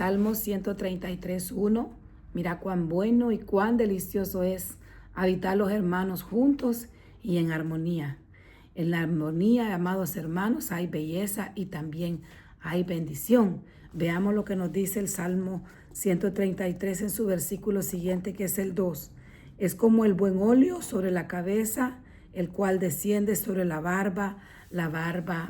Salmo 133:1. Mira cuán bueno y cuán delicioso es habitar los hermanos juntos y en armonía. En la armonía, amados hermanos, hay belleza y también hay bendición. Veamos lo que nos dice el Salmo 133 en su versículo siguiente, que es el 2. Es como el buen óleo sobre la cabeza, el cual desciende sobre la barba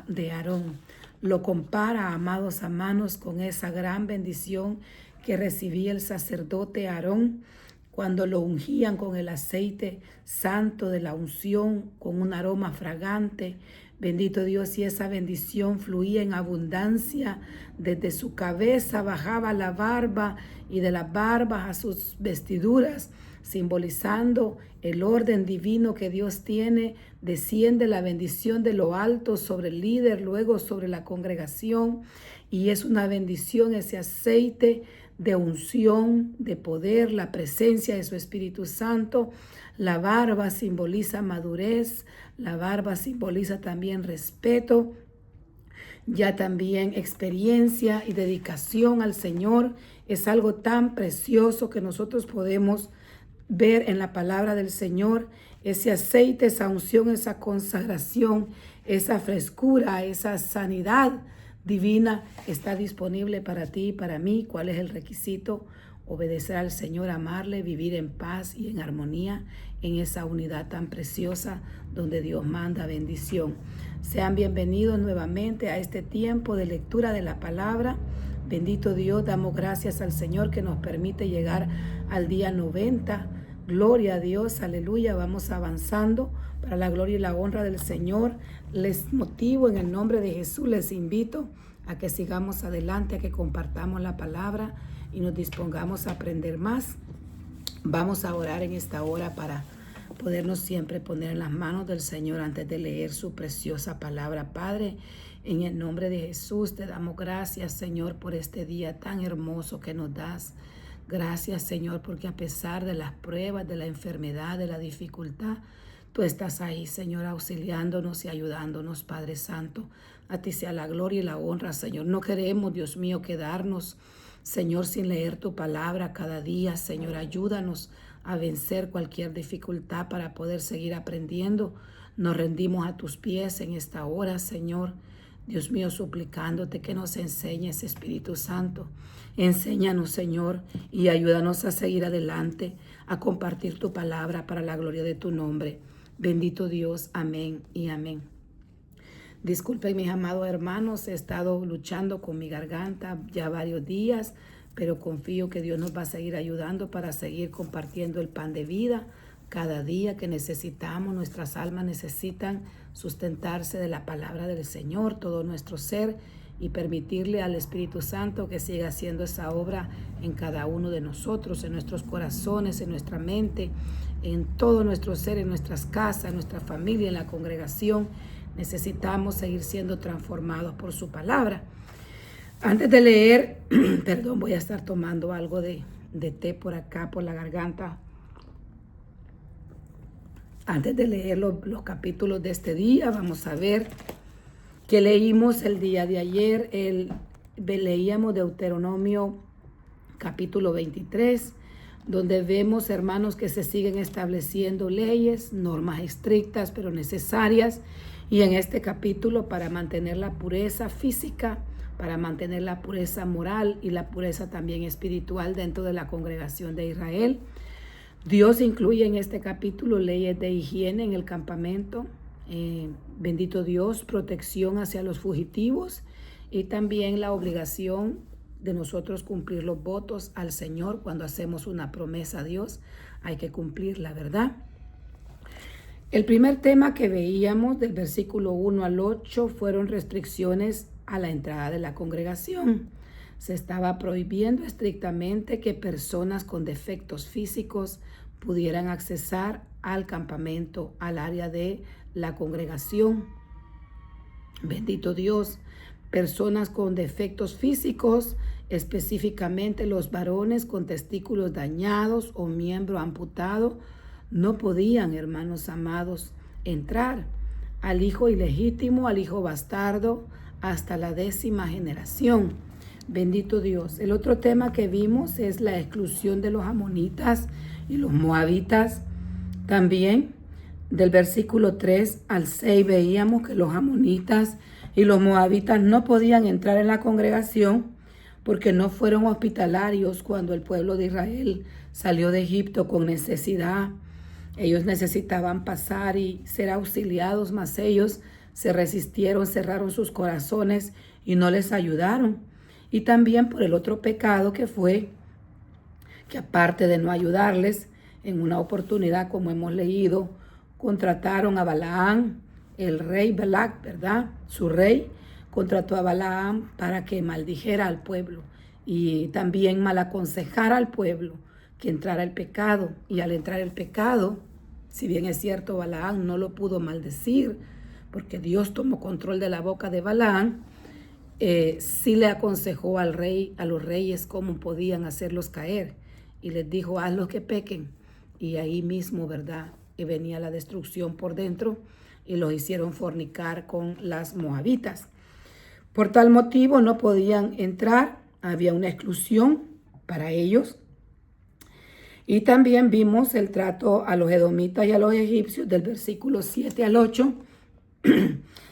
de Aarón. Lo compara, amados hermanos, con esa gran bendición que recibía el sacerdote Aarón cuando lo ungían con el aceite santo de la unción, con un aroma fragante. Bendito Dios, y esa bendición fluía en abundancia. Desde su cabeza bajaba la barba y de las barbas a sus vestiduras, simbolizando el orden divino que Dios tiene. Desciende la bendición de lo alto sobre el líder, luego sobre la congregación, y es una bendición ese aceite de unción, de poder, la presencia de su Espíritu Santo. La barba simboliza madurez, la barba simboliza también respeto, ya también experiencia y dedicación al Señor. Es algo tan precioso que nosotros podemos ver en la palabra del Señor. Ese aceite, esa unción, esa consagración, esa frescura, esa sanidad divina está disponible para ti y para mí. ¿Cuál es el requisito? Obedecer al Señor, amarle, vivir en paz y en armonía en esa unidad tan preciosa donde Dios manda bendición. Sean bienvenidos nuevamente a este tiempo de lectura de la palabra. Bendito Dios, damos gracias al Señor que nos permite llegar al día 90. Gloria a Dios, aleluya. Vamos avanzando para la gloria y la honra del Señor. Les motivo en el nombre de Jesús, les invito a que sigamos adelante, a que compartamos la palabra y nos dispongamos a aprender más. Vamos a orar en esta hora para podernos siempre poner en las manos del Señor antes de leer su preciosa palabra. Padre, en el nombre de Jesús te damos gracias, Señor, por este día tan hermoso que nos das. Gracias, Señor, porque a pesar de las pruebas, de la enfermedad, de la dificultad, tú estás ahí, Señor, auxiliándonos y ayudándonos, Padre Santo. A ti sea la gloria y la honra, Señor. No queremos, Dios mío, quedarnos, Señor, sin leer tu palabra cada día. Señor, ayúdanos a vencer cualquier dificultad para poder seguir aprendiendo. Nos rendimos a tus pies en esta hora, Señor. Dios mío, suplicándote que nos enseñes, Espíritu Santo. Enséñanos, Señor, y ayúdanos a seguir adelante, a compartir tu palabra para la gloria de tu nombre. Bendito Dios, amén y amén. Disculpen, mis amados hermanos, he estado luchando con mi garganta ya varios días, pero confío que Dios nos va a seguir ayudando para seguir compartiendo el pan de vida cada día que necesitamos. Nuestras almas necesitan sustentarse de la palabra del Señor, todo nuestro ser, y permitirle al Espíritu Santo que siga haciendo esa obra en cada uno de nosotros, en nuestros corazones, en nuestra mente, en todo nuestro ser, en nuestras casas, en nuestra familia, en la congregación. Necesitamos seguir siendo transformados por su palabra. Antes de leer, voy a estar tomando algo de té por acá, por la garganta. Antes de leer los capítulos de este día, vamos a ver que leímos el día de ayer. Leíamos Deuteronomio capítulo 23, donde vemos, hermanos, que se siguen estableciendo leyes, normas estrictas pero necesarias. Y en este capítulo, para mantener la pureza física, para mantener la pureza moral y la pureza también espiritual dentro de la congregación de Israel, Dios incluye en este capítulo leyes de higiene en el campamento. Bendito Dios, protección hacia los fugitivos y también la obligación de nosotros cumplir los votos al Señor. Cuando hacemos una promesa a Dios, hay que cumplirla, ¿verdad? El primer tema que veíamos del versículo 1 al 8 fueron restricciones a la entrada de la congregación. Se estaba prohibiendo estrictamente que personas con defectos físicos pudieran accesar al campamento, al área de la congregación. Bendito Dios, personas con defectos físicos, específicamente los varones con testículos dañados o miembro amputado, no podían, hermanos amados, entrar. Al hijo ilegítimo, al hijo bastardo, hasta la 10ª generación. Bendito Dios. El otro tema que vimos es la exclusión de los amonitas y los moabitas. También del versículo 3 al 6 veíamos que los amonitas y los moabitas no podían entrar en la congregación porque no fueron hospitalarios cuando el pueblo de Israel salió de Egipto con necesidad. Ellos necesitaban pasar y ser auxiliados, mas ellos se resistieron, cerraron sus corazones y no les ayudaron. Y también por el otro pecado que fue que aparte de no ayudarles, en una oportunidad, como hemos leído, contrataron a Balaam, el rey Balac, ¿verdad? Su rey contrató a Balaam para que maldijera al pueblo y también malaconsejara al pueblo que entrara el pecado. Y al entrar el pecado, si bien es cierto, Balaam no lo pudo maldecir, porque Dios tomó control de la boca de Balaam, sí le aconsejó al rey, a los reyes, cómo podían hacerlos caer. Y les dijo, hazlos que pequen. Y ahí mismo, ¿verdad? Y venía la destrucción por dentro y los hicieron fornicar con las moabitas. Por tal motivo no podían entrar, había una exclusión para ellos. Y también vimos el trato a los edomitas y a los egipcios del versículo 7 al 8.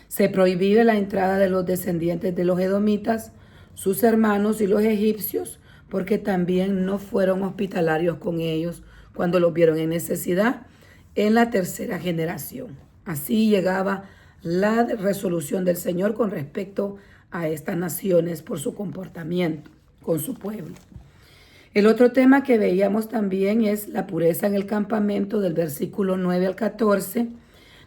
Se prohibía la entrada de los descendientes de los edomitas, sus hermanos y los egipcios, porque también no fueron hospitalarios con ellos cuando los vieron en necesidad en la tercera generación. Así llegaba la resolución del Señor con respecto a estas naciones por su comportamiento con su pueblo. El otro tema que veíamos también es la pureza en el campamento del versículo 9 al 14.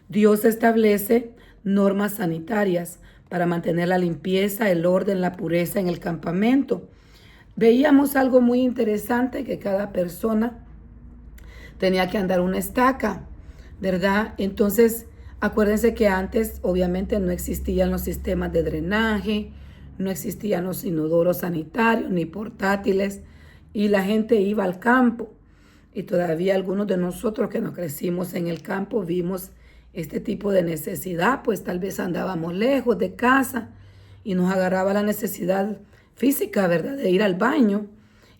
Dios establece normas sanitarias para mantener la limpieza, el orden, la pureza en el campamento. Veíamos algo muy interesante, que cada persona tenía que andar una estaca, ¿verdad? Entonces, acuérdense que antes obviamente no existían los sistemas de drenaje, no existían los inodoros sanitarios ni portátiles, y la gente iba al campo. Y todavía algunos de nosotros que nos crecimos en el campo vimos este tipo de necesidad, pues tal vez andábamos lejos de casa y nos agarraba la necesidad física, ¿verdad?, de ir al baño.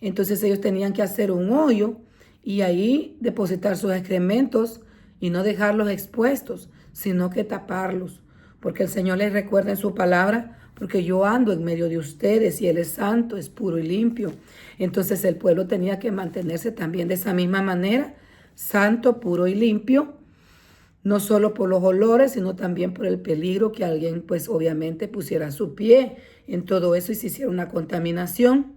Entonces ellos tenían que hacer un hoyo y ahí depositar sus excrementos y no dejarlos expuestos, sino que taparlos, porque el Señor les recuerda en su palabra, porque yo ando en medio de ustedes y Él es santo, es puro y limpio. Entonces el pueblo tenía que mantenerse también de esa misma manera, santo, puro y limpio, no solo por los olores, sino también por el peligro que alguien, pues obviamente, pusiera su pie en todo eso y se hiciera una contaminación,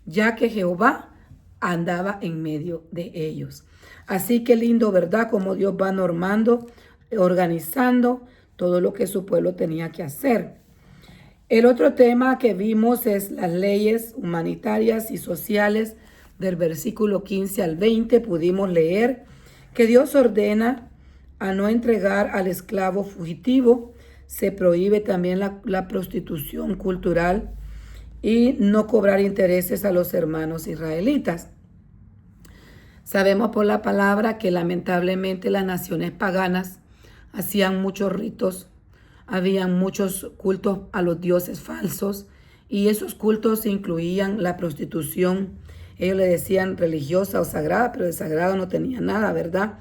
ya que Jehová andaba en medio de ellos. Así que lindo, ¿verdad?, como Dios va normando, organizando todo lo que su pueblo tenía que hacer. El otro tema que vimos es las leyes humanitarias y sociales. Del versículo 15 al 20 pudimos leer que Dios ordena a no entregar al esclavo fugitivo. Se prohíbe también la prostitución cultural y no cobrar intereses a los hermanos israelitas. Sabemos por la palabra que lamentablemente las naciones paganas hacían muchos ritos, habían muchos cultos a los dioses falsos y esos cultos incluían la prostitución. Ellos le decían religiosa o sagrada, pero de sagrado no tenía nada, ¿verdad?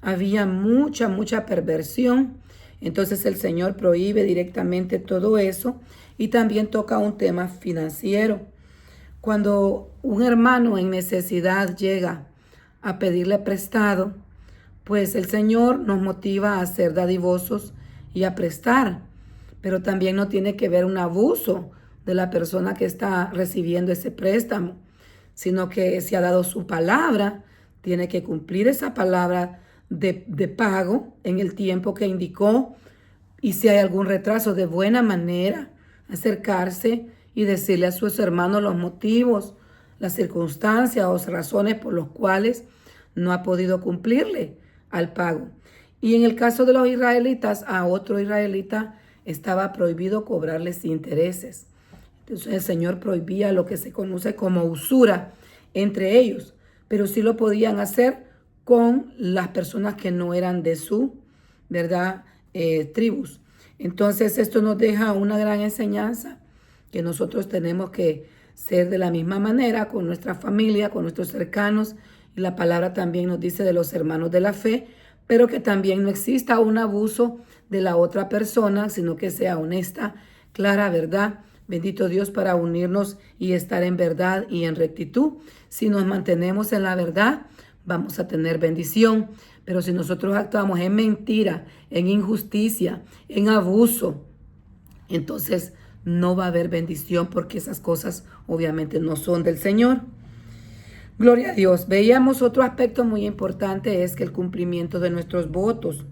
Había mucha perversión. Entonces el Señor prohíbe directamente todo eso y también toca un tema financiero. Cuando un hermano en necesidad llega a pedirle prestado, pues el Señor nos motiva a ser dadivosos y a prestar, pero también no tiene que ver un abuso de la persona que está recibiendo ese préstamo, sino que si ha dado su palabra, tiene que cumplir esa palabra de pago en el tiempo que indicó, y si hay algún retraso, de buena manera acercarse y decirle a sus hermanos los motivos, las circunstancias o razones por los cuales no ha podido cumplirle al pago. Y en el caso de los israelitas, a otro israelita estaba prohibido cobrarles intereses. Entonces el Señor prohibía lo que se conoce como usura entre ellos, pero sí lo podían hacer con las personas que no eran de su, ¿verdad?, tribus. Entonces esto nos deja una gran enseñanza, que nosotros tenemos que ser de la misma manera con nuestra familia, con nuestros cercanos. Y la palabra también nos dice de los hermanos de la fe, pero que también no exista un abuso de la otra persona, sino que sea honesta, clara, verdad. Bendito Dios para unirnos y estar en verdad y en rectitud. Si nos mantenemos en la verdad, vamos a tener bendición. Pero si nosotros actuamos en mentira, en injusticia, en abuso, entonces no va a haber bendición porque esas cosas obviamente no son del Señor. Gloria a Dios. Veíamos otro aspecto muy importante, es que el cumplimiento de nuestros votos.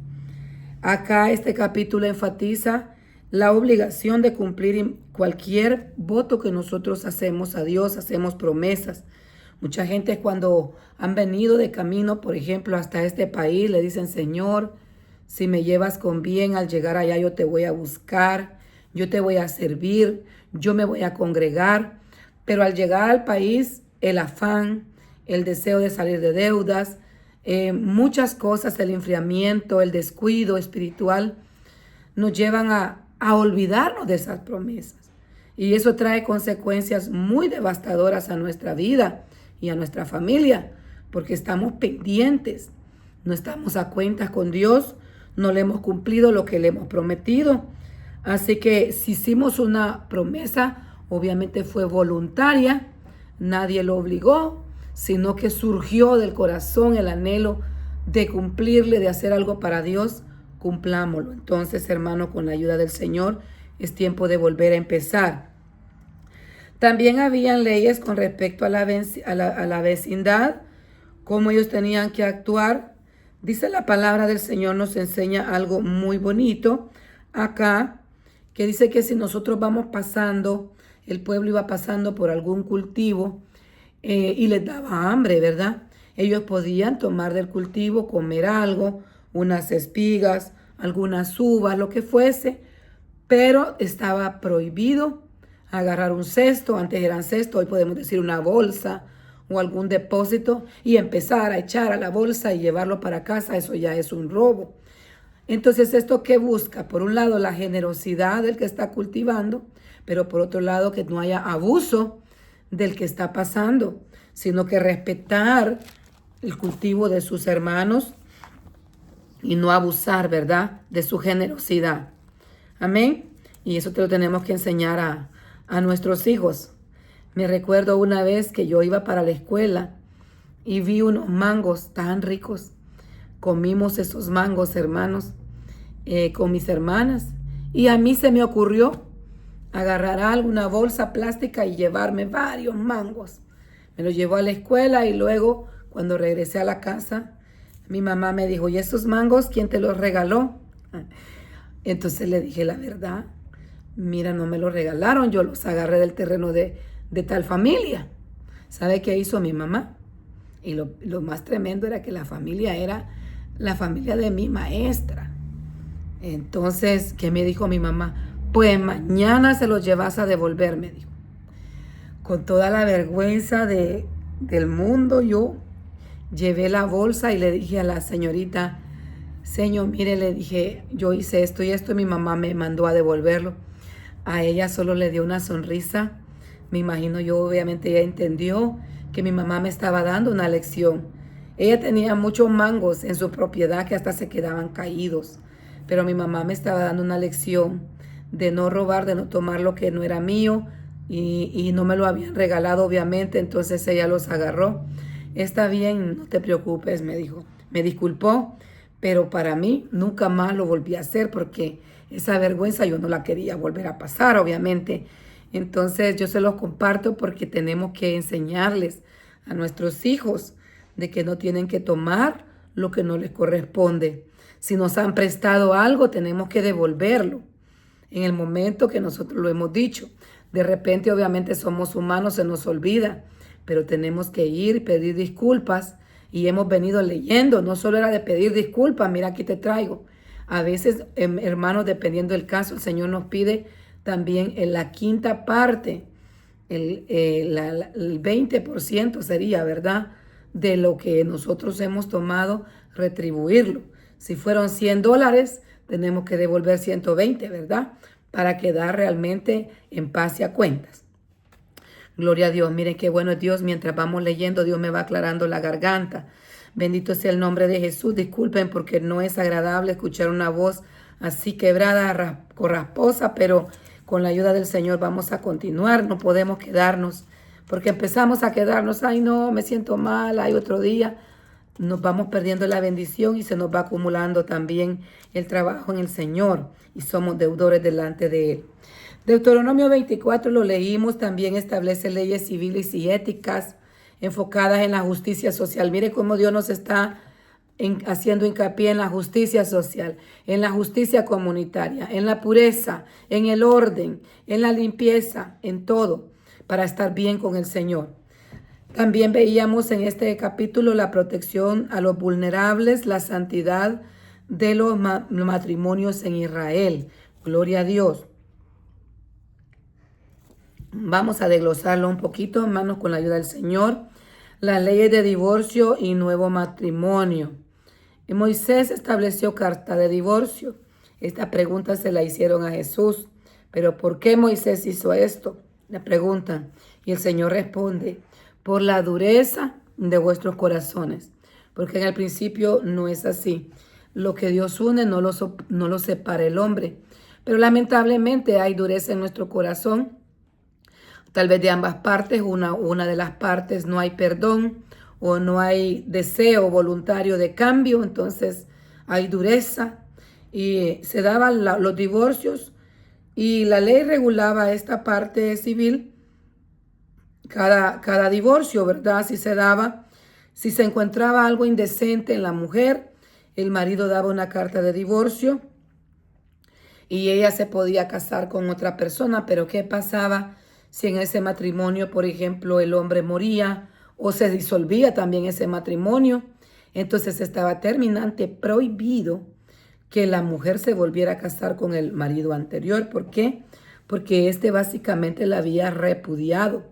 Acá este capítulo enfatiza la obligación de cumplir cualquier voto que nosotros hacemos a Dios, hacemos promesas. Mucha gente cuando han venido de camino, por ejemplo, hasta este país, le dicen, Señor, si me llevas con bien al llegar allá, yo te voy a buscar, yo te voy a servir, yo me voy a congregar. Pero al llegar al país, el afán, el deseo de salir de deudas, muchas cosas, el enfriamiento, el descuido espiritual, nos llevan a olvidarnos de esas promesas. Y eso trae consecuencias muy devastadoras a nuestra vida y a nuestra familia, porque estamos pendientes, no estamos a cuentas con Dios, no le hemos cumplido lo que le hemos prometido. Así que si hicimos una promesa, obviamente fue voluntaria, nadie lo obligó, sino que surgió del corazón el anhelo de cumplirle, de hacer algo para Dios, cumplámoslo. Entonces, hermano, con la ayuda del Señor, es tiempo de volver a empezar. También habían leyes con respecto a la vecindad, cómo ellos tenían que actuar. Dice la palabra del Señor, nos enseña algo muy bonito acá, que dice que si nosotros vamos pasando, el pueblo iba pasando por algún cultivo y les daba hambre, ¿verdad? Ellos podían tomar del cultivo, comer algo, unas espigas, algunas uvas, lo que fuese, pero estaba prohibido agarrar un cesto, antes eran cestos, hoy podemos decir una bolsa o algún depósito y empezar a echar a la bolsa y llevarlo para casa, eso ya es un robo. Entonces, ¿esto qué busca? Por un lado, la generosidad del que está cultivando, pero por otro lado, que no haya abuso del que está pasando, sino que respetar el cultivo de sus hermanos y no abusar, ¿verdad?, de su generosidad. Amén. Y eso te lo tenemos que enseñar a nuestros hijos. Me recuerdo una vez que yo iba para la escuela y vi unos mangos tan ricos. Comimos esos mangos, hermanos, con mis hermanas. Y a mí se me ocurrió agarrar alguna bolsa plástica y llevarme varios mangos. Me los llevó a la escuela y luego, cuando regresé a la casa, mi mamá me dijo, ¿y esos mangos quién te los regaló? Entonces le dije la verdad. Mira, no me los regalaron, yo los agarré del terreno de tal familia. ¿Sabe qué hizo mi mamá? Y lo más tremendo era que la familia era la familia de mi maestra. Entonces, ¿qué me dijo mi mamá? Pues mañana se los llevas a devolver, me dijo. Con toda la vergüenza del mundo, yo llevé la bolsa y le dije a la señorita, señor, mire, le dije, yo hice esto y esto, y mi mamá me mandó a devolverlo. A ella solo le dio una sonrisa. Me imagino yo, obviamente, ella entendió que mi mamá me estaba dando una lección. Ella tenía muchos mangos en su propiedad que hasta se quedaban caídos. Pero mi mamá me estaba dando una lección de no robar, de no tomar lo que no era mío y no me lo habían regalado, obviamente. Entonces ella los agarró. Está bien, no te preocupes, me dijo. Me disculpó, pero para mí nunca más lo volví a hacer porque esa vergüenza yo no la quería volver a pasar, obviamente. Entonces yo se los comparto porque tenemos que enseñarles a nuestros hijos de que no tienen que tomar lo que no les corresponde. Si nos han prestado algo, tenemos que devolverlo en el momento que nosotros lo hemos dicho. De repente, obviamente, somos humanos, se nos olvida, pero tenemos que ir y pedir disculpas. Y hemos venido leyendo, no solo era de pedir disculpas, mira, aquí te traigo. A veces, hermanos, dependiendo del caso, el Señor nos pide también en la quinta parte, el 20% sería, ¿verdad?, de lo que nosotros hemos tomado, retribuirlo. Si fueron $100, tenemos que devolver 120, ¿verdad?, para quedar realmente en paz y a cuentas. Gloria a Dios. Miren qué bueno es Dios. Mientras vamos leyendo, Dios me va aclarando la garganta. Bendito sea el nombre de Jesús. Disculpen porque no es agradable escuchar una voz así quebrada, rasposa, pero con la ayuda del Señor vamos a continuar. No podemos quedarnos porque empezamos a quedarnos. Ay, no, me siento mal. Hay otro día. Nos vamos perdiendo la bendición y se nos va acumulando también el trabajo en el Señor y somos deudores delante de Él. Deuteronomio 24 lo leímos, también establece leyes civiles y éticas enfocadas en la justicia social. Mire cómo Dios nos está haciendo hincapié en la justicia social, en la justicia comunitaria, en la pureza, en el orden, en la limpieza, en todo, para estar bien con el Señor. También veíamos en este capítulo la protección a los vulnerables, la santidad de los matrimonios en Israel. Gloria a Dios. Vamos a desglosarlo un poquito, hermanos, con la ayuda del Señor. Las leyes de divorcio y nuevo matrimonio. Moisés estableció carta de divorcio. Esta pregunta se la hicieron a Jesús. ¿Pero por qué Moisés hizo esto? Le preguntan. Y el Señor responde, por la dureza de vuestros corazones. Porque en el principio no es así. Lo que Dios une no lo separa el hombre. Pero lamentablemente hay dureza en nuestro corazón. Tal vez de ambas partes, una de las partes no hay perdón o no hay deseo voluntario de cambio, entonces hay dureza y se daban los divorcios y la ley regulaba esta parte civil, cada divorcio, ¿verdad? Si se encontraba algo indecente en la mujer, el marido daba una carta de divorcio y ella se podía casar con otra persona, pero ¿qué pasaba si en ese matrimonio, por ejemplo, el hombre moría o se disolvía también ese matrimonio? Entonces estaba terminante prohibido que la mujer se volviera a casar con el marido anterior. ¿Por qué? Porque este básicamente la había repudiado,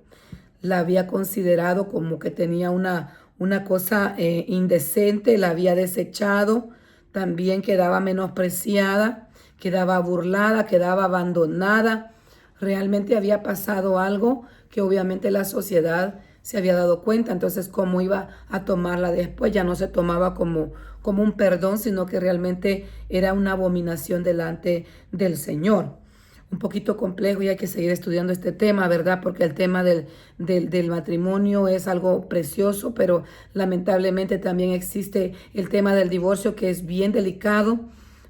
la había considerado como que tenía una cosa indecente, la había desechado, también quedaba menospreciada, quedaba burlada, quedaba abandonada. Realmente había pasado algo que obviamente la sociedad se había dado cuenta. Entonces, ¿cómo iba a tomarla después? Ya no se tomaba como un perdón, sino que realmente era una abominación delante del Señor. Un poquito complejo y hay que seguir estudiando este tema, ¿verdad? Porque el tema del matrimonio es algo precioso, pero lamentablemente también existe el tema del divorcio, que es bien delicado.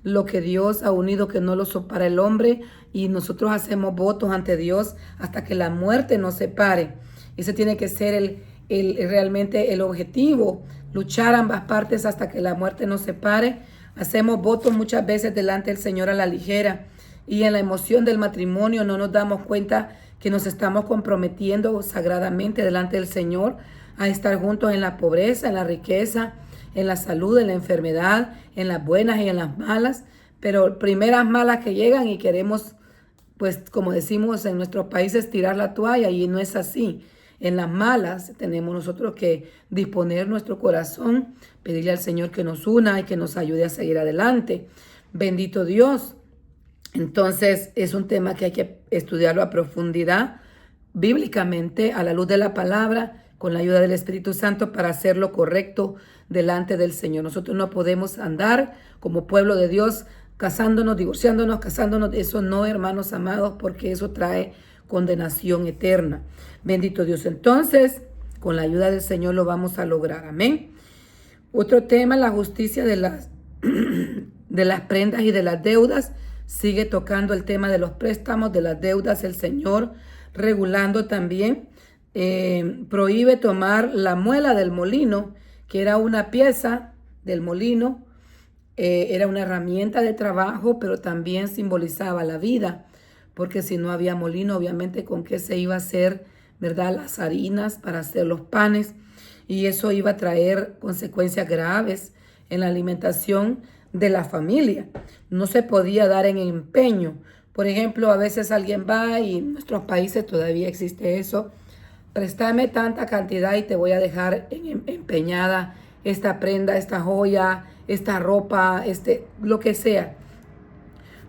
Lo que Dios ha unido, que no lo separa el hombre, y nosotros hacemos votos ante Dios hasta que la muerte nos separe. Ese tiene que ser realmente el objetivo, luchar ambas partes hasta que la muerte nos separe. Hacemos votos muchas veces delante del Señor a la ligera y en la emoción del matrimonio no nos damos cuenta que nos estamos comprometiendo sagradamente delante del Señor a estar juntos en la pobreza, en la riqueza, en la salud, en la enfermedad, en las buenas y en las malas, pero primeras malas que llegan y queremos, pues como decimos en nuestros países, tirar la toalla, y no es así. En las malas tenemos nosotros que disponer nuestro corazón, pedirle al Señor que nos una y que nos ayude a seguir adelante. Bendito Dios. Entonces es un tema que hay que estudiarlo a profundidad, bíblicamente, a la luz de la palabra, con la ayuda del Espíritu Santo, para hacer lo correcto delante del Señor. Nosotros no podemos andar como pueblo de Dios casándonos, divorciándonos, casándonos. Eso no, hermanos amados, porque eso trae condenación eterna. Bendito Dios. Entonces, con la ayuda del Señor lo vamos a lograr. Amén. Otro tema, la justicia de las prendas y de las deudas. Sigue tocando el tema de los préstamos, de las deudas, el Señor regulando también. Prohíbe tomar la muela del molino, que era una pieza del molino, era una herramienta de trabajo, pero también simbolizaba la vida, porque si no había molino, obviamente con qué se iba a hacer, ¿verdad?, las harinas para hacer los panes, y eso iba a traer consecuencias graves en la alimentación de la familia. No se podía dar en empeño. Por ejemplo, a veces alguien va, y en nuestros países todavía existe eso: préstame tanta cantidad y te voy a dejar empeñada esta prenda, esta joya, esta ropa, lo que sea.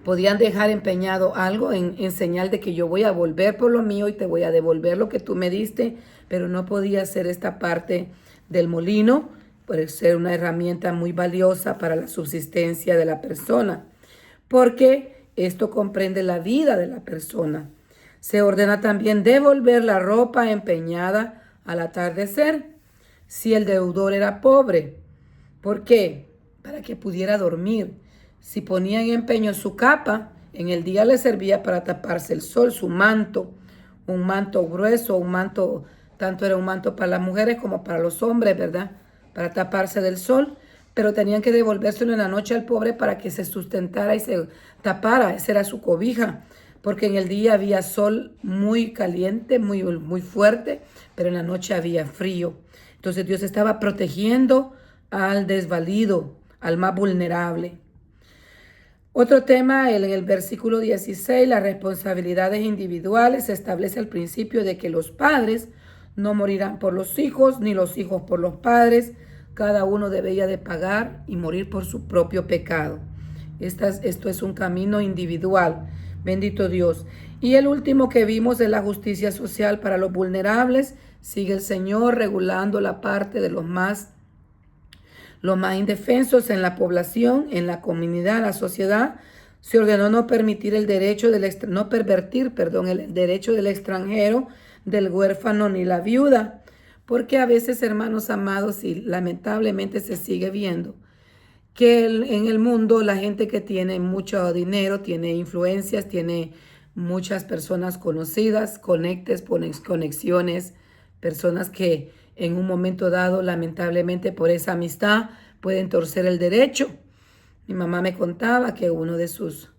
Podían dejar empeñado algo en señal de que yo voy a volver por lo mío y te voy a devolver lo que tú me diste, pero no podía ser esta parte del molino, por ser una herramienta muy valiosa para la subsistencia de la persona, porque esto comprende la vida de la persona. Se ordena también devolver la ropa empeñada al atardecer, si el deudor era pobre. ¿Por qué? Para que pudiera dormir. Si ponía en empeño su capa, en el día le servía para taparse el sol, su manto, un manto grueso, un manto, tanto era un manto para las mujeres como para los hombres, ¿verdad? Para taparse del sol, pero tenían que devolvérselo en la noche al pobre para que se sustentara y se tapara, esa era su cobija, porque en el día había sol muy caliente, muy fuerte, pero en la noche había frío. Entonces Dios estaba protegiendo al desvalido, al más vulnerable. Otro tema, en el versículo 16, las responsabilidades individuales. Se establece el principio de que los padres no morirán por los hijos, ni los hijos por los padres. Cada uno debería de pagar y morir por su propio pecado. Esto es un camino individual. Bendito Dios. Y el último que vimos es la justicia social para los vulnerables. Sigue el Señor regulando la parte de los más indefensos en la población, en la comunidad, la sociedad. Se ordenó no pervertir el derecho del extranjero, del huérfano ni la viuda, porque a veces, hermanos amados, y lamentablemente se sigue viendo que en el mundo la gente que tiene mucho dinero, tiene influencias, tiene muchas personas conocidas, conexiones, personas que en un momento dado, lamentablemente por esa amistad, pueden torcer el derecho. Mi mamá me contaba que uno de sus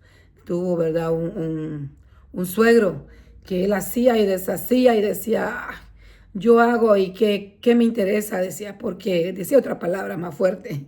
tuvo, ¿verdad?, un suegro que él hacía y deshacía y decía, yo hago y ¿qué me interesa? Decía, porque, decía otra palabra más fuerte,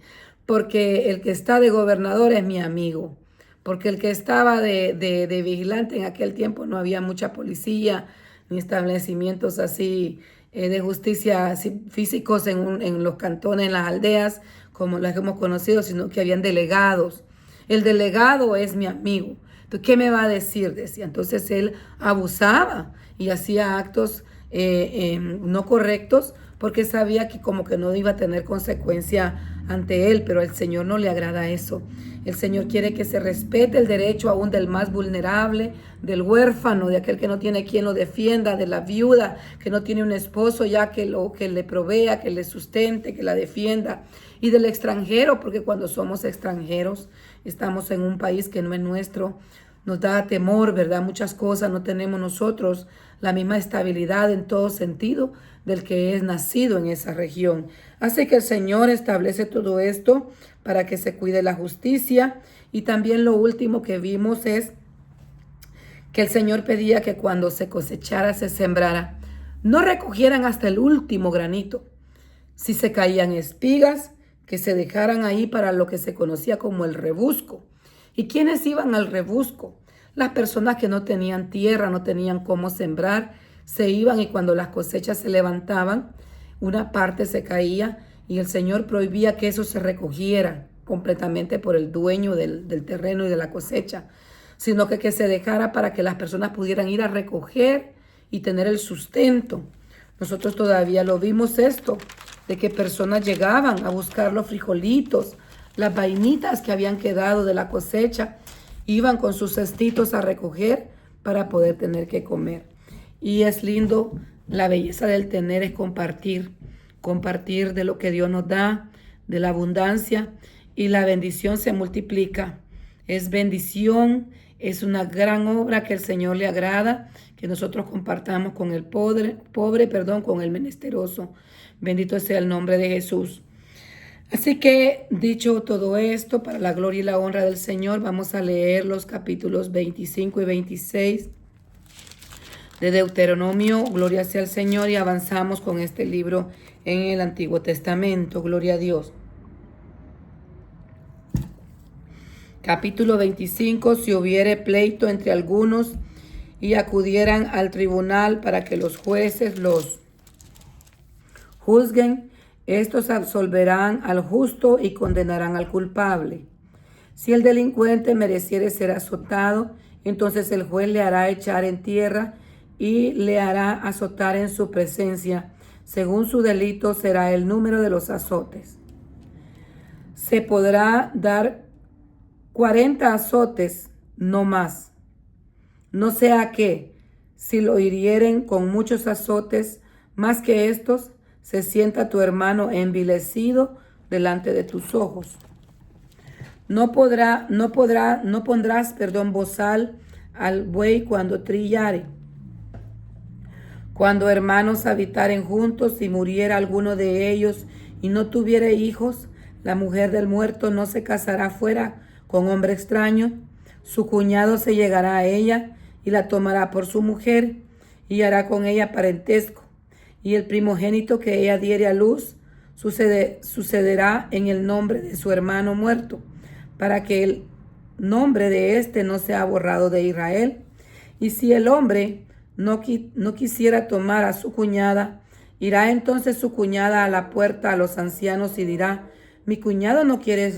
porque el que está de gobernador es mi amigo, porque el que estaba de vigilante en aquel tiempo no había mucha policía ni establecimientos así de justicia así, físicos en los cantones, en las aldeas, como las que hemos conocido, sino que habían delegados. El delegado es mi amigo. Entonces, ¿qué me va a decir? Decía. Entonces él abusaba y hacía actos no correctos porque sabía que como que no iba a tener consecuencia ante él, pero al Señor no le agrada eso. El Señor quiere que se respete el derecho aún del más vulnerable, del huérfano, de aquel que no tiene quien lo defienda, de la viuda que no tiene un esposo ya que le provea, que le sustente, que la defienda, y del extranjero, porque cuando somos extranjeros estamos en un país que no es nuestro, nos da temor, ¿verdad? Muchas cosas no tenemos nosotros la misma estabilidad en todo sentido del que es nacido en esa región. Así que el Señor establece todo esto para que se cuide la justicia. Y también lo último que vimos es que el Señor pedía que cuando se cosechara, se sembrara, no recogieran hasta el último granito. Si se caían espigas, que se dejaran ahí para lo que se conocía como el rebusco. ¿Y quiénes iban al rebusco? Las personas que no tenían tierra, no tenían cómo sembrar, se iban y cuando las cosechas se levantaban, una parte se caía y el Señor prohibía que eso se recogiera completamente por el dueño del terreno y de la cosecha, sino que se dejara para que las personas pudieran ir a recoger y tener el sustento. Nosotros todavía lo vimos esto, de que personas llegaban a buscar los frijolitos, las vainitas que habían quedado de la cosecha, iban con sus cestitos a recoger para poder tener que comer. Y es lindo, la belleza del tener es compartir de lo que Dios nos da, de la abundancia, y la bendición se multiplica. Es bendición, es una gran obra que el Señor le agrada, que nosotros compartamos con el pobre, con el menesteroso. Bendito sea el nombre de Jesús. Así que, dicho todo esto, para la gloria y la honra del Señor, vamos a leer los capítulos 25 y 26 de Deuteronomio. Gloria sea al Señor, y avanzamos con este libro en el Antiguo Testamento. Gloria a Dios. Capítulo 25. Si hubiere pleito entre algunos y acudieran al tribunal para que los jueces los juzguen, estos absolverán al justo y condenarán al culpable. Si el delincuente mereciere ser azotado, entonces el juez le hará echar en tierra y le hará azotar en su presencia. Según su delito será el número de los azotes. Se podrá dar 40 azotes, no más. No sea que, si lo hirieren con muchos azotes, más que estos, se sienta tu hermano envilecido delante de tus ojos. No pondrás, bozal al buey cuando trillare. Cuando hermanos habitaren juntos y muriera alguno de ellos y no tuviere hijos, la mujer del muerto no se casará fuera con hombre extraño. Su cuñado se llegará a ella y la tomará por su mujer y hará con ella parentesco. Y el primogénito que ella diere a luz sucederá en el nombre de su hermano muerto, para que el nombre de éste no sea borrado de Israel. Y si el hombre no quisiera tomar a su cuñada, irá entonces su cuñada a la puerta a los ancianos y dirá: mi cuñado no quiere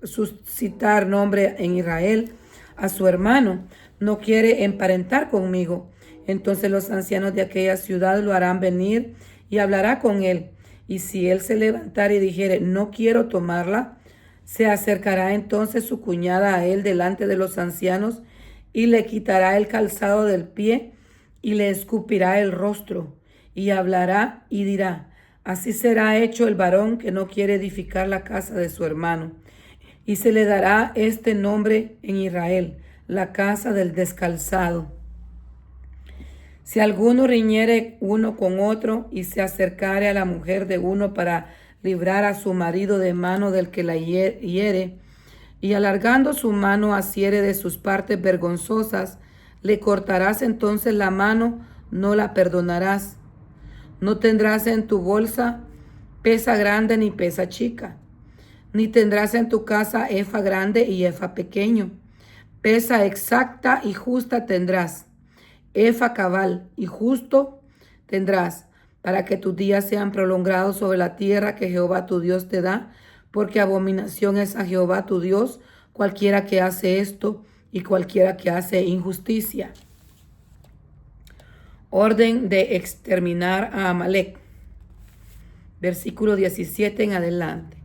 suscitar nombre en Israel a su hermano, no quiere emparentar conmigo. Entonces los ancianos de aquella ciudad lo harán venir y hablará con él. Y si él se levantare y dijere: no quiero tomarla, se acercará entonces su cuñada a él delante de los ancianos y le quitará el calzado del pie y le escupirá el rostro y hablará y dirá: así será hecho el varón que no quiere edificar la casa de su hermano. Y se le dará este nombre en Israel: la casa del descalzado. Si alguno riñere uno con otro y se acercare a la mujer de uno para librar a su marido de mano del que la hiere, y alargando su mano asiere de sus partes vergonzosas, le cortarás entonces la mano, no la perdonarás. No tendrás en tu bolsa pesa grande ni pesa chica, ni tendrás en tu casa efa grande y efa pequeño. Pesa exacta y justa tendrás, efa cabal y justo tendrás, para que tus días sean prolongados sobre la tierra que Jehová tu Dios te da, porque abominación es a Jehová tu Dios cualquiera que hace esto y cualquiera que hace injusticia. Orden de exterminar a Amalec. Versículo 17 en adelante.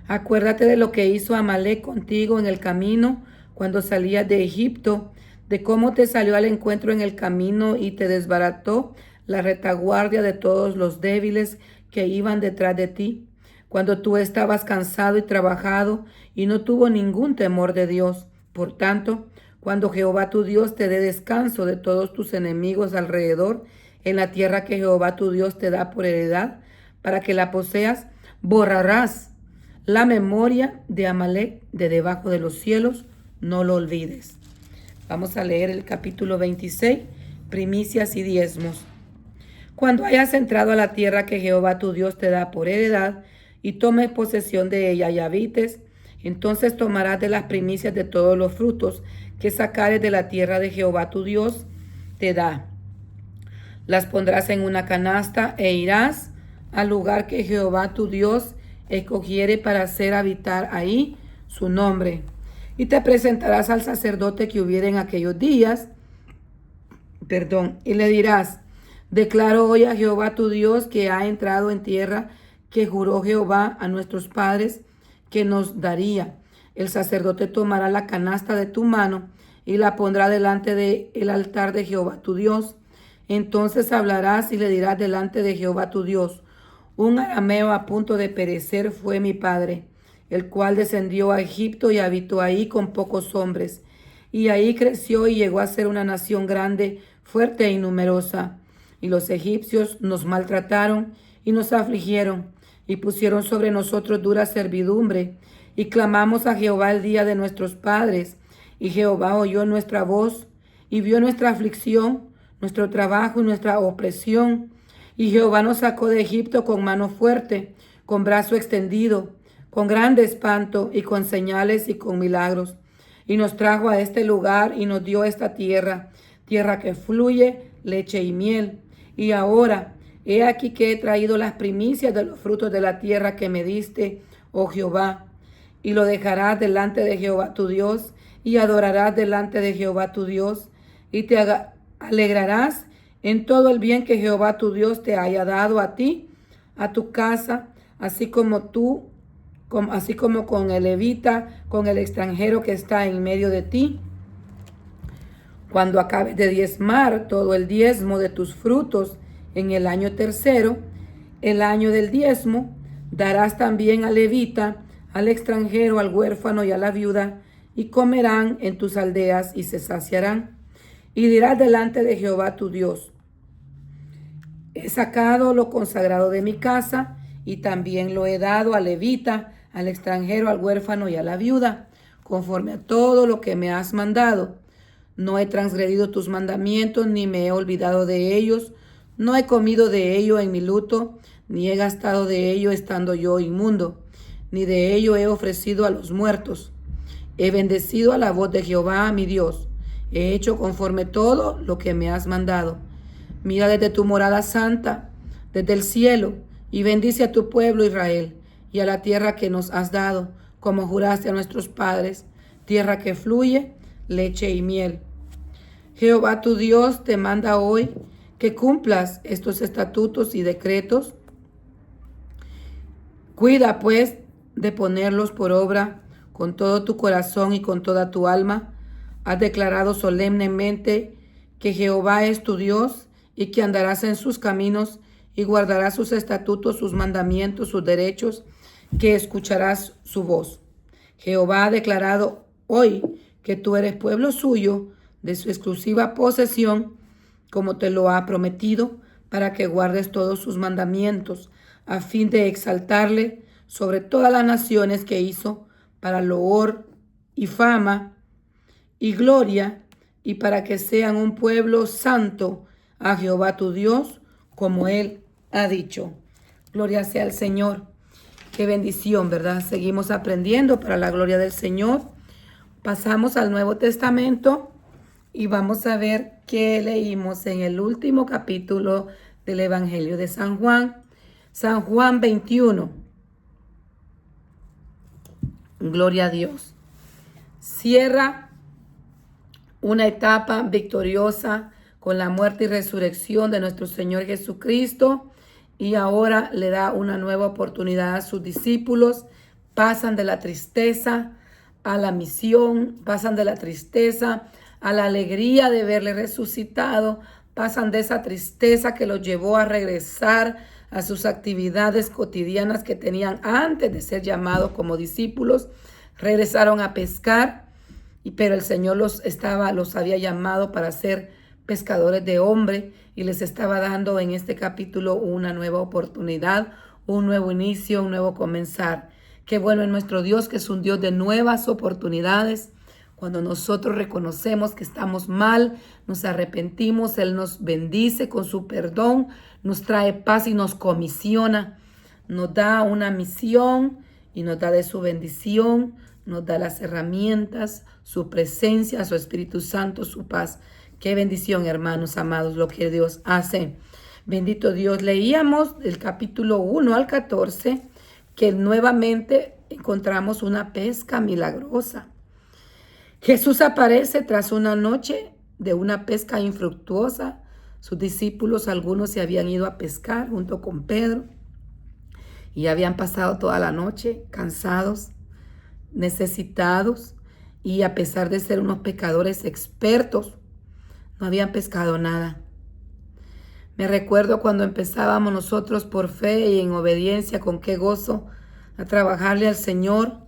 Acuérdate de lo que hizo Amalec contigo en el camino cuando salías de Egipto, de cómo te salió al encuentro en el camino y te desbarató la retaguardia de todos los débiles que iban detrás de ti, cuando tú estabas cansado y trabajado y no tuvo ningún temor de Dios. Por tanto, cuando Jehová tu Dios te dé descanso de todos tus enemigos alrededor, en la tierra que Jehová tu Dios te da por heredad, para que la poseas, borrarás la memoria de Amalec de debajo de los cielos, no lo olvides. Vamos a leer el capítulo 26, primicias y diezmos. Cuando hayas entrado a la tierra que Jehová tu Dios te da por heredad, y tomes posesión de ella y habites, entonces tomarás de las primicias de todos los frutos que sacares de la tierra de Jehová tu Dios te da. Las pondrás en una canasta e irás al lugar que Jehová tu Dios escogiere para hacer habitar ahí su nombre. Y te presentarás al sacerdote que hubiere en aquellos días, y le dirás: declaro hoy a Jehová tu Dios que ha entrado en tierra que juró Jehová a nuestros padres que nos daría. El sacerdote tomará la canasta de tu mano y la pondrá delante del altar de Jehová tu Dios. Entonces hablarás y le dirás delante de Jehová tu Dios: un arameo a punto de perecer fue mi padre, el cual descendió a Egipto y habitó ahí con pocos hombres. Y ahí creció y llegó a ser una nación grande, fuerte y numerosa. Y los egipcios nos maltrataron y nos afligieron y pusieron sobre nosotros dura servidumbre. Y clamamos a Jehová el día de nuestros padres. Y Jehová oyó nuestra voz y vio nuestra aflicción, nuestro trabajo y nuestra opresión. Y Jehová nos sacó de Egipto con mano fuerte, con brazo extendido, con grande espanto y con señales y con milagros. Y nos trajo a este lugar y nos dio esta tierra, tierra que fluye leche y miel. Y ahora, he aquí que he traído las primicias de los frutos de la tierra que me diste, oh Jehová. y lo dejarás delante de Jehová tu Dios, y adorarás delante de Jehová tu Dios, y te alegrarás en todo el bien que Jehová tu Dios te haya dado a ti, a tu casa, así como con el levita, con el extranjero que está en medio de ti. Cuando acabes de diezmar todo el diezmo de tus frutos en el año tercero, el año del diezmo, darás también al levita, al extranjero, al huérfano y a la viuda, y comerán en tus aldeas y se saciarán. Y dirás delante de Jehová tu Dios: he sacado lo consagrado de mi casa, y también lo he dado al levita, al extranjero, al huérfano y a la viuda, conforme a todo lo que me has mandado. No he transgredido tus mandamientos, ni me he olvidado de ellos. No he comido de ello en mi luto, ni he gastado de ello estando yo inmundo, ni de ello he ofrecido a los muertos. He bendecido a la voz de Jehová, mi Dios. He hecho conforme todo lo que me has mandado. Mira desde tu morada santa, desde el cielo, y bendice a tu pueblo Israel, y a la tierra que nos has dado, como juraste a nuestros padres, tierra que fluye leche y miel. Jehová tu Dios te manda hoy que cumplas estos estatutos y decretos. Cuida, pues, de ponerlos por obra con todo tu corazón y con toda tu alma. Has declarado solemnemente que Jehová es tu Dios y que andarás en sus caminos y guardarás sus estatutos, sus mandamientos, sus derechos, que escucharás su voz. Jehová ha declarado hoy que tú eres pueblo suyo, de su exclusiva posesión, como te lo ha prometido, para que guardes todos sus mandamientos, a fin de exaltarle sobre todas las naciones que hizo, para loor y fama y gloria, y para que sean un pueblo santo a Jehová tu Dios, como él ha dicho. Gloria sea al Señor. Qué bendición, ¿verdad? Seguimos aprendiendo para la gloria del Señor. Pasamos al Nuevo Testamento y vamos a ver qué leímos en el último capítulo del Evangelio de San Juan. San Juan 21. Gloria a Dios. Cierra una etapa victoriosa con la muerte y resurrección de nuestro Señor Jesucristo, y ahora le da una nueva oportunidad a sus discípulos. Pasan de la tristeza a la misión, pasan de la tristeza a la alegría de verle resucitado, pasan de esa tristeza que los llevó a regresar a sus actividades cotidianas que tenían antes de ser llamados como discípulos. Regresaron a pescar, pero el Señor los había llamado para ser pescadores de hombre, y les estaba dando en este capítulo una nueva oportunidad, un nuevo inicio, un nuevo comenzar. Qué bueno es nuestro Dios, que es un Dios de nuevas oportunidades. Cuando nosotros reconocemos que estamos mal, nos arrepentimos, Él nos bendice con su perdón, nos trae paz y nos comisiona, nos da una misión y nos da de su bendición, nos da las herramientas, su presencia, su Espíritu Santo, su paz. Qué bendición, hermanos amados, lo que Dios hace. Bendito Dios. Leíamos del capítulo 1 al 14 que nuevamente encontramos una pesca milagrosa. Jesús aparece tras una noche de una pesca infructuosa. Sus discípulos, algunos se habían ido a pescar junto con Pedro y habían pasado toda la noche cansados, necesitados, y a pesar de ser unos pescadores expertos, no habían pescado nada. Me recuerdo cuando empezábamos nosotros por fe y en obediencia, con qué gozo a trabajarle al Señor.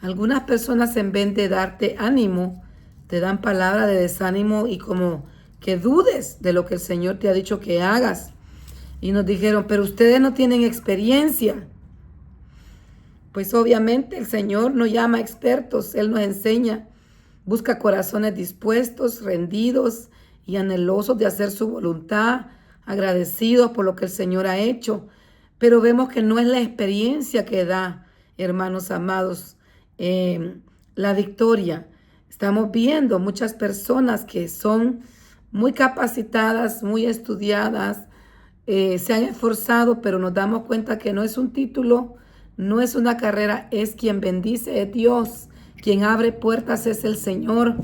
Algunas personas, en vez de darte ánimo, te dan palabra de desánimo y como que dudes de lo que el Señor te ha dicho que hagas. Y nos dijeron, pero ustedes no tienen experiencia. Pues obviamente el Señor no llama a expertos, Él nos enseña. Busca corazones dispuestos, rendidos y anhelosos de hacer su voluntad, agradecidos por lo que el Señor ha hecho. Pero vemos que no es la experiencia que da, hermanos amados, la victoria. Estamos viendo muchas personas que son muy capacitadas, muy estudiadas, se han esforzado, pero nos damos cuenta que no es un título, No es una carrera, es quien bendice, es Dios. Quien abre puertas es el Señor.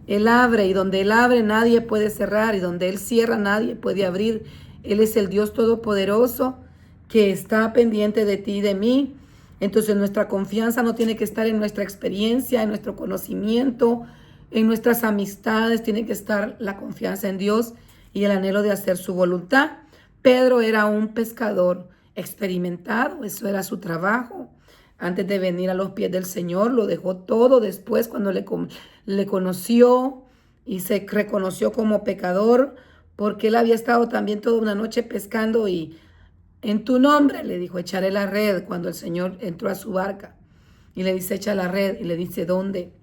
Él abre, y donde Él abre nadie puede cerrar, y donde Él cierra nadie puede abrir. Él es el Dios todopoderoso que está pendiente de ti y de mí. Entonces nuestra confianza no tiene que estar en nuestra experiencia, en nuestro conocimiento, en nuestras amistades. Tiene que estar la confianza en Dios y el anhelo de hacer su voluntad. Pedro era un pescador experimentado, eso era su trabajo. Antes de venir a los pies del Señor, lo dejó todo. Después, cuando le conoció y se reconoció como pecador, porque él había estado también toda una noche pescando, y en tu nombre le dijo, echaré la red. Cuando el Señor entró a su barca y le dice, echa la red, y le dice, ¿dónde?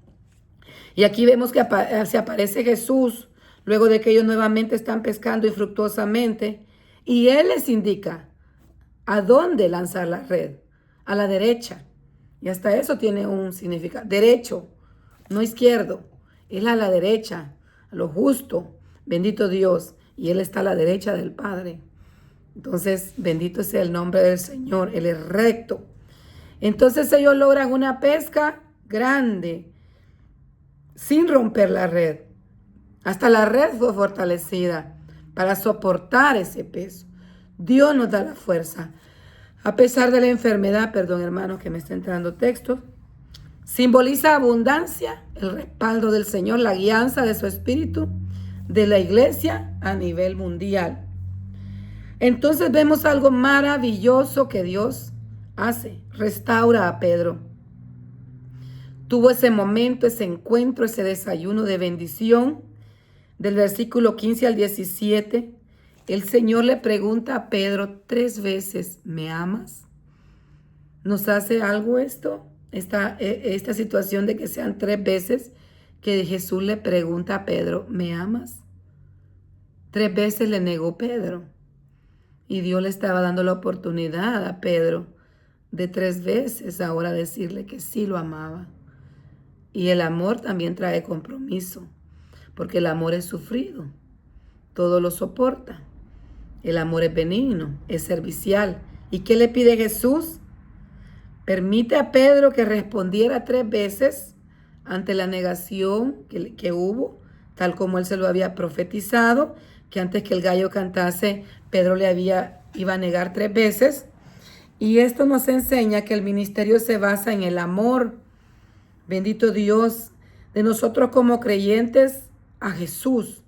Y aquí vemos que se aparece Jesús luego de que ellos nuevamente están pescando infructuosamente, y Él les indica a dónde lanzar la red, a la derecha. Y hasta eso tiene un significado. Derecho, no izquierdo. Él a la derecha, a lo justo. Bendito Dios. Y Él está a la derecha del Padre. Entonces, bendito sea el nombre del Señor. Él es recto. Entonces ellos logran una pesca grande sin romper la red. Hasta la red fue fortalecida para soportar ese peso. Dios nos da la fuerza. A pesar de la enfermedad, perdón hermanos que me está entrando texto, simboliza abundancia, el respaldo del Señor, la guianza de su Espíritu, de la iglesia a nivel mundial. Entonces vemos algo maravilloso que Dios hace, restaura a Pedro. Tuvo ese momento, ese encuentro, ese desayuno de bendición. Del versículo 15 al 17, el Señor le pregunta a Pedro 3 veces, ¿me amas? ¿Nos hace algo esto? Esta situación de que sean 3 veces que Jesús le pregunta a Pedro, ¿me amas? 3 veces le negó Pedro. Y Dios le estaba dando la oportunidad a Pedro de 3 veces ahora decirle que sí lo amaba. Y el amor también trae compromiso, porque el amor es sufrido, todo lo soporta. El amor es benigno, es servicial. ¿Y qué le pide Jesús? Permite a Pedro que respondiera 3 veces ante la negación que hubo, tal como él se lo había profetizado, que antes que el gallo cantase, Pedro iba a negar 3 veces. Y esto nos enseña que el ministerio se basa en el amor. Bendito Dios, de nosotros como creyentes a Jesús.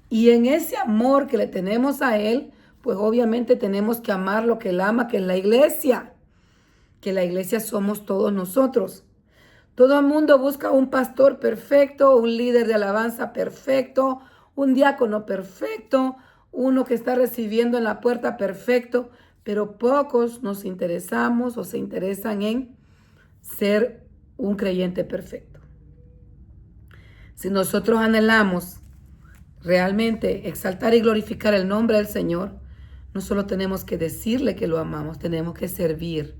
Y en ese amor que le tenemos a Él, pues obviamente tenemos que amar lo que Él ama, que es la iglesia. Que la iglesia somos todos nosotros. Todo el mundo busca un pastor perfecto, un líder de alabanza perfecto, un diácono perfecto, uno que está recibiendo en la puerta perfecto, pero pocos nos interesamos o se interesan en ser un creyente perfecto. Si nosotros anhelamos realmente exaltar y glorificar el nombre del Señor, no solo tenemos que decirle que lo amamos, tenemos que servir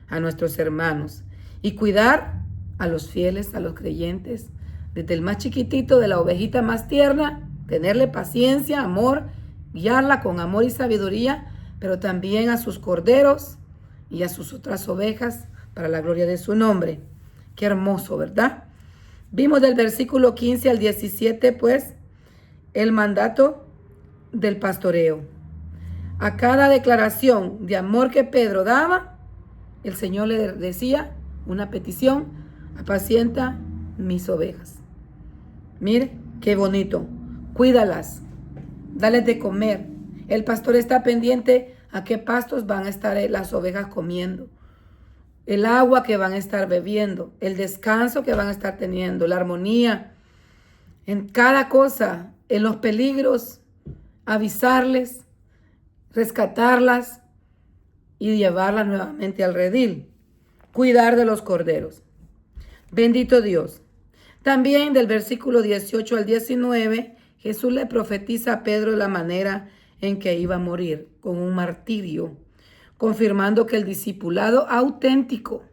a nuestros hermanos y cuidar a los fieles, a los creyentes, desde el más chiquitito, de la ovejita más tierna, tenerle paciencia, amor, guiarla con amor y sabiduría, pero también a sus corderos y a sus otras ovejas para la gloria de su nombre. Qué hermoso, ¿verdad? Vimos del versículo 15 al 17, pues, el mandato del pastoreo. A cada declaración de amor que Pedro daba, el Señor le decía una petición: apacienta mis ovejas. Mire, qué bonito. Cuídalas, dales de comer. El pastor está pendiente a qué pastos van a estar las ovejas comiendo, el agua que van a estar bebiendo, el descanso que van a estar teniendo, la armonía en cada cosa, en los peligros, avisarles, rescatarlas y llevarlas nuevamente al redil, cuidar de los corderos. Bendito Dios. También del versículo 18 al 19, Jesús le profetiza a Pedro la manera en que iba a morir, con un martirio, confirmando que el discipulado auténtico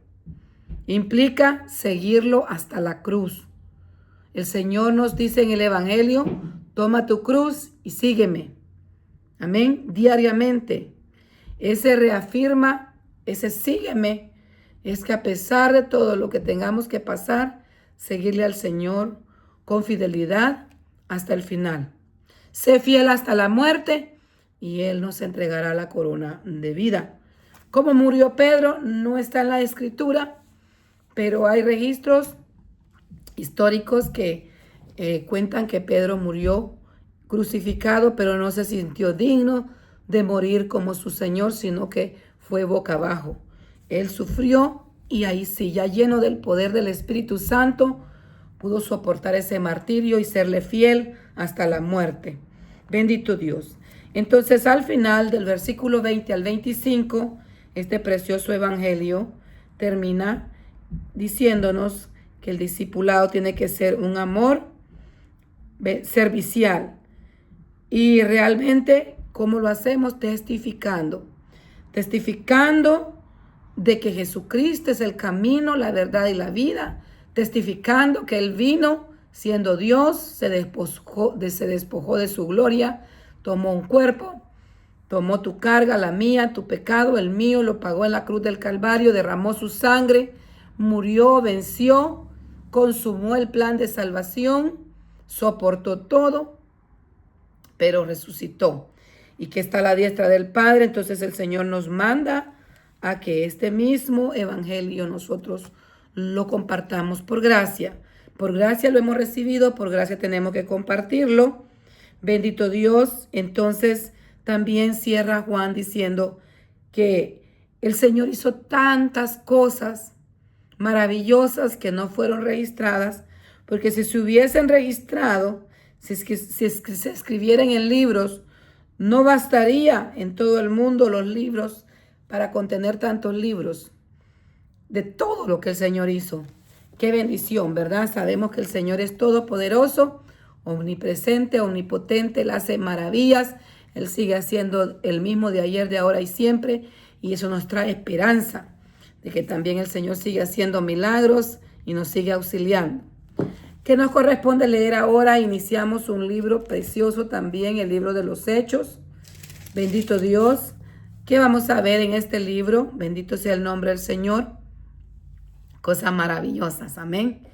implica seguirlo hasta la cruz. El Señor nos dice en el Evangelio: toma tu cruz y sígueme. Amén. Diariamente. Ese reafirma, ese sígueme, es que a pesar de todo lo que tengamos que pasar, seguirle al Señor con fidelidad hasta el final. Sé fiel hasta la muerte y Él nos entregará la corona de vida. ¿Cómo murió Pedro? No está en la escritura, pero hay registros históricos que cuentan que Pedro murió crucificado, pero no se sintió digno de morir como su Señor, sino que fue boca abajo. Él sufrió y ahí sí, ya lleno del poder del Espíritu Santo, pudo soportar ese martirio y serle fiel hasta la muerte. Bendito Dios. Entonces, al final del versículo 20 al 25, este precioso evangelio termina diciéndonos que el discipulado tiene que ser un amor servicial. Y realmente, ¿cómo lo hacemos? Testificando. Testificando de que Jesucristo es el camino, la verdad y la vida. Testificando que Él vino siendo Dios, se despojó de su gloria, tomó un cuerpo, tomó tu carga, la mía, tu pecado, el mío, lo pagó en la cruz del Calvario, derramó su sangre, murió, venció, consumó el plan de salvación, soportó todo, pero resucitó. Y que está a la diestra del Padre. Entonces el Señor nos manda a que este mismo evangelio nosotros lo compartamos por gracia. Por gracia lo hemos recibido, por gracia tenemos que compartirlo. Bendito Dios. Entonces también cierra Juan diciendo que el Señor hizo tantas cosas maravillosas que no fueron registradas, porque si se hubiesen registrado, si se escribieran en libros, no bastaría en todo el mundo los libros para contener tantos libros de todo lo que el Señor hizo. Qué bendición, ¿verdad? Sabemos que el Señor es todopoderoso, omnipresente, omnipotente, Él hace maravillas, Él sigue haciendo el mismo de ayer, de ahora y siempre, y eso nos trae esperanza de que también el Señor sigue haciendo milagros y nos sigue auxiliando. ¿Qué nos corresponde leer ahora? Iniciamos un libro precioso también, el libro de los Hechos. Bendito Dios. ¿Qué vamos a ver en este libro? Bendito sea el nombre del Señor. Cosas maravillosas, amén.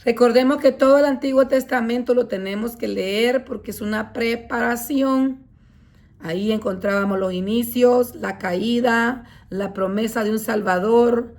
Recordemos que todo el Antiguo Testamento lo tenemos que leer porque es una preparación. Ahí encontrábamos los inicios, la caída, la promesa de un Salvador,